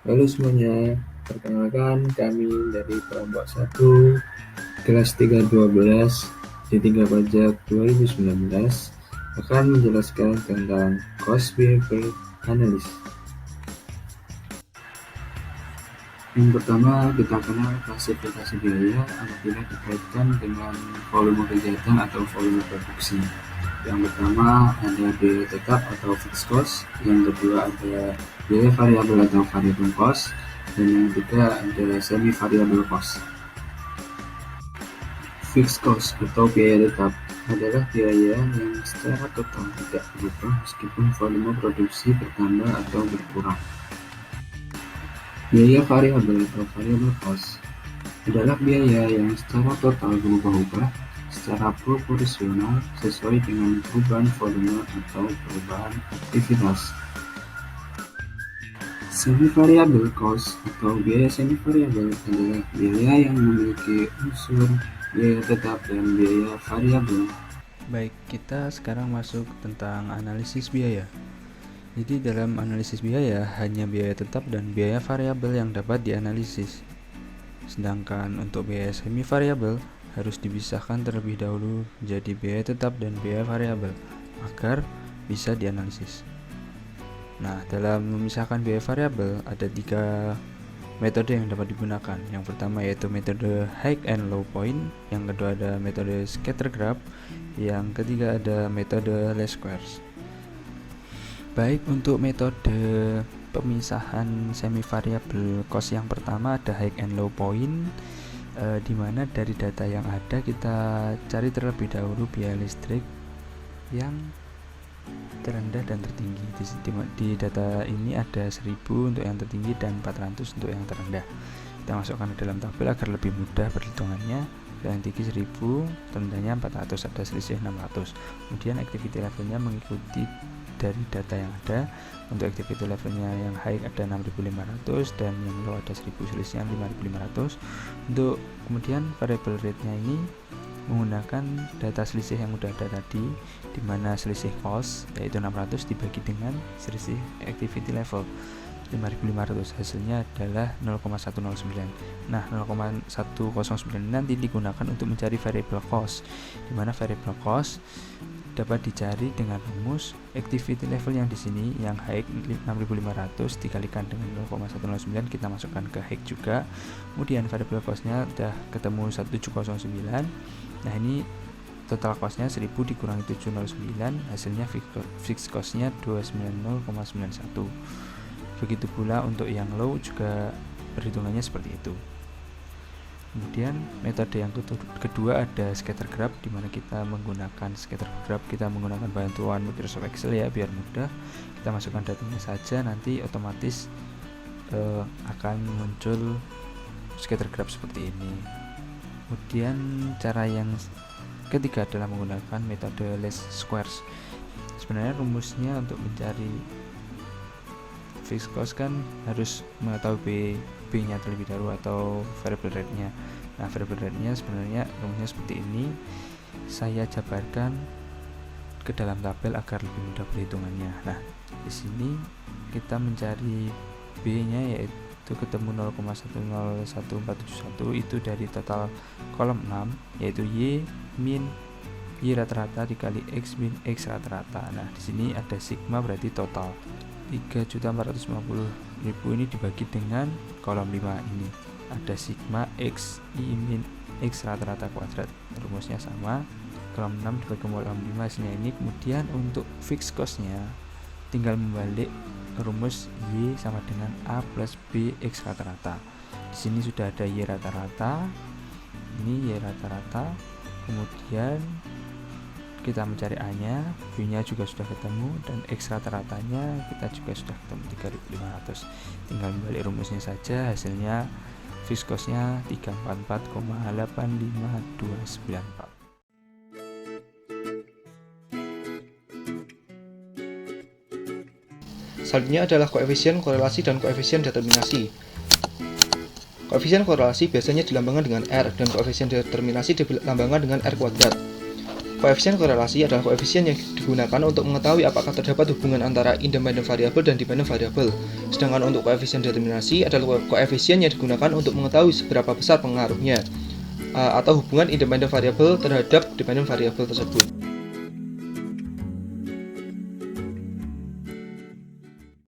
Halo semuanya, perkenalkan kami dari kelompok 1 kelas 312 D3 Pajak 2019 akan menjelaskan tentang cost behavior analysis. Yang pertama, kita kenal klasifikasi biaya apabila dikaitkan dengan volume kegiatan atau volume produksi. Yang pertama ada biaya tetap atau fixed cost, yang kedua ada biaya variabel atau variable cost, dan yang ketiga ada semi variable cost. Fixed cost atau biaya tetap adalah biaya yang secara total tidak berubah meskipun volume produksi bertambah atau berkurang. Biaya variabel atau variable cost adalah biaya yang secara total berubah-ubah secara proporsional sesuai dengan perubahan volume atau perubahan aktivitas. Semi-variable cost atau biaya semi-variabel adalah biaya yang memiliki unsur biaya tetap dan biaya variabel. Baik, kita sekarang masuk tentang analisis biaya. Jadi dalam analisis biaya hanya biaya tetap dan biaya variabel yang dapat dianalisis. Sedangkan untuk biaya semi variabel harus dipisahkan terlebih dahulu menjadi biaya tetap dan biaya variabel agar bisa dianalisis. Nah, dalam memisahkan biaya variabel ada 3 metode yang dapat digunakan. Yang pertama yaitu metode high and low point, yang kedua ada metode scatter graph, yang ketiga ada metode least squares. Baik, untuk metode pemisahan semi variable cost yang pertama ada high and low point, di mana dari data yang ada kita cari terlebih dahulu biaya listrik yang terendah dan tertinggi. Di data ini ada 1000 untuk yang tertinggi dan 400 untuk yang terendah. Kita masukkan ke dalam tabel agar lebih mudah perhitungannya. Yang tinggi 1000, terendahnya 400, ada selisih 600. Kemudian activity levelnya mengikuti dari data yang ada. Untuk activity levelnya yang high ada 6500 dan yang low ada 1000, selisihnya 5500. Untuk kemudian variable rate-nya ini menggunakan data selisih yang sudah ada tadi, di mana selisih cost yaitu 600 dibagi dengan selisih activity level 5500, hasilnya adalah 0,109. Nah, 0,109 nanti digunakan untuk mencari variable cost, di mana variable cost dapat dicari dengan rumus activity level yang di sini yang high 6500 dikalikan dengan 0,109, kita masukkan ke high juga. Kemudian variable costnya udah ketemu 1709. Nah, ini total costnya 1000 dikurangi 709, hasilnya fixed costnya 290,91. Begitu pula untuk yang low juga perhitungannya seperti itu. Kemudian metode yang kedua ada scatter graph, di mana kita menggunakan scatter graph, kita menggunakan bantuan Microsoft Excel ya biar mudah. Kita masukkan datanya saja, nanti otomatis akan muncul scatter graph seperti ini. Kemudian cara yang ketiga adalah menggunakan metode least squares. Sebenarnya rumusnya untuk mencari fixed cost kan harus mengetahui B-nya terlebih dahulu atau variable rate-nya. Nah, variable rate-nya sebenarnya rumusnya seperti ini. Saya jabarkan ke dalam tabel agar lebih mudah perhitungannya. Nah, di sini kita mencari B-nya yaitu ketemu 0,101471 itu dari total kolom 6 yaitu Y min Y rata-rata dikali X min X rata-rata. Nah, di sini ada sigma berarti total 3.450.000 ini dibagi dengan kolom 5 ini ada sigma X I min X rata-rata kuadrat, rumusnya sama, kolom 6 dibagi kolom 5 hasilnya ini. Kemudian untuk fixed costnya tinggal membalik rumus Y sama dengan A plus B X rata-rata. Di sini sudah ada Y rata-rata, ini Y rata-rata, kemudian kita mencari A-nya, B-nya juga sudah ketemu, dan X rata-ratanya kita juga sudah ketemu 3.500. Tinggal membalik rumusnya saja, hasilnya fixed cost-nya 344,85294. Selanjutnya adalah koefisien korelasi dan koefisien determinasi. Koefisien korelasi biasanya dilambangkan dengan R dan koefisien determinasi dilambangkan dengan R kuadrat. Koefisien korelasi adalah koefisien yang digunakan untuk mengetahui apakah terdapat hubungan antara independen variabel dan dependen variabel. Sedangkan untuk koefisien determinasi adalah koefisien yang digunakan untuk mengetahui seberapa besar pengaruhnya atau hubungan independen variabel terhadap dependen variabel tersebut.